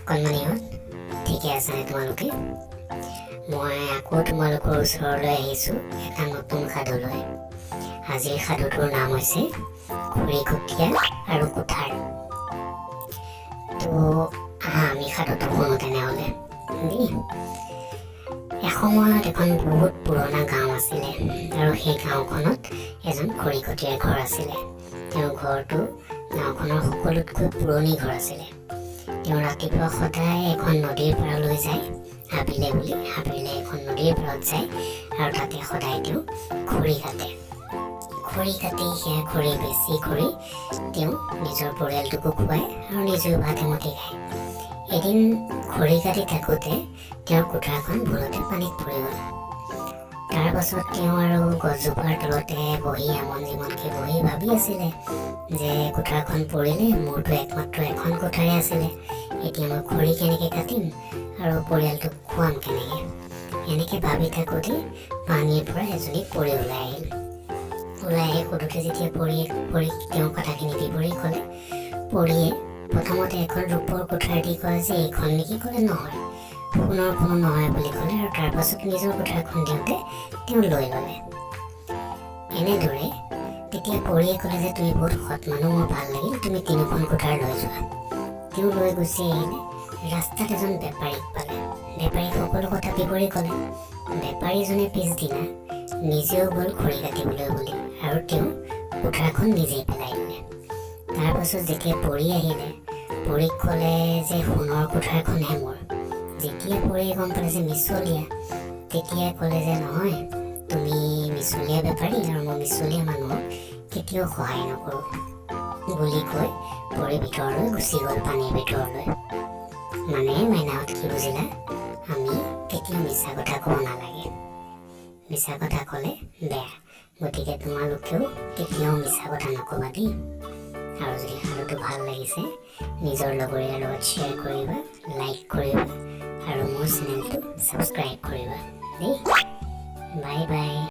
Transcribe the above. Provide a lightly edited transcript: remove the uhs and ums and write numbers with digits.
কণমানিহঁত ঠিকে আছেনে তোমালোকে? মই আকৌ তোমালোকৰ ওচৰলৈ আহিছোঁ এটা নতুন সাধুলৈ। আজিৰ সাধুটোৰ নাম হৈছে খৰিকটীয়া আৰু কুঠাৰ। তো আমি সাধুটো শুনো তেনেহ'লে দেই। এসময়ত এখন বহুত পুৰণা গাঁও আছিলে আৰু সেই গাঁওখনত এজন খৰিকটীয়াৰ ঘৰ আছিলে। তেওঁৰ ঘৰটো গাঁওখনৰ সকলোতকৈ পুৰণি ঘৰ আছিলে। তেওঁ ৰাতিপুৱা সদায় এখন নদীৰ পাৰলৈ যায়, হাবিলে এখন নদীৰ পাৰত যায় আৰু তাতে সদায় তেওঁ খৰি কাটে। খৰি কাটি সেয়া খৰি বেছি কৰি তেওঁ নিজৰ পৰিয়ালটোকো খুৱায় আৰু নিজেও ভাত এমুঠি খায়। এদিন খৰি কাটি থাকোঁতে তেওঁৰ কুঠাৰখন ভুলতে পানীত পৰি গ'ল। তাৰ পাছত তেওঁ আৰু গছজোপাৰ তলতে বহি আমন-জিমনকৈ বহি ভাবি আছিলে যে কুঠাৰখন পৰিলে, মোৰতো একমাত্ৰ এখন কুঠাৰে আছিলে, এতিয়া মই খৰি কেনেকৈ কাটিম আৰু পৰিয়ালটোক খুৱাম কেনেকৈ। এনেকৈ ভাবি থাকোঁতে পানীৰ পৰা এজনী পৰি ওলাই আহিল। ওলাই আহি সোধোতে যেতিয়া পৰি তেওঁ কথাখিনি বিৱৰি ক'লে, পৰিয়ে প্ৰথমতে এখন ৰূপৰ কুঠাৰ দি কয় যে এইখন নেকি? ক'লে নহয়, সোণৰ কোনো নহয় বুলি ক'লে আৰু তাৰ পাছত নিজৰ কুঠাৰখন দিওঁতে তেওঁ লৈ ল'লে। এনেদৰে তেতিয়া পৰিয়ে ক'লে যে তুমি বহুত সৎ মানুহ, মোৰ ভাল লাগিল, তুমি 3খন কুঠাৰ লৈ যোৱা। তেওঁ লৈ গুচি আহিলে। ৰাস্তাত এজন বেপাৰীক পালে। বেপাৰীক সকলো কথা বিৱৰি ক'লে। বেপাৰীজনে পিছদিনা নিজেও গ'ল খৰি কাটিবলৈ বুলি আৰু তেওঁ কুঠাৰখন নিজেই পেলাই দিলে। তাৰ পাছত যেতিয়া পৰি আহিলে, পৰিক ক'লে যে সোণৰ কুঠাৰখনহে মোৰ। যেতিয়া পৰিয়ে গম পালে যে মিছলীয়া, তেতিয়া ক'লে যে নহয়, তুমি মিছলীয়া বেপাৰী আৰু মই মিছলীয়া মানুহক কেতিয়াও সহায় নকৰোঁ বুলি কৈ পৰি ভিতৰলৈ গুচি গ'ল, পানীৰ ভিতৰলৈ। মানে মাইনাহঁত কি বুজিলা? আমি কেতিয়াও মিছা কথা ক'ব নালাগে। মিছা কথা ক'লে বেয়া, গতিকে তোমালোকেও কেতিয়াও মিছা কথা নক'বা দেই। আৰু যদি সাধুটো ভাল লাগিছে নিজৰ লগৰীয়াৰ লগত শ্বেয়াৰ কৰিবা,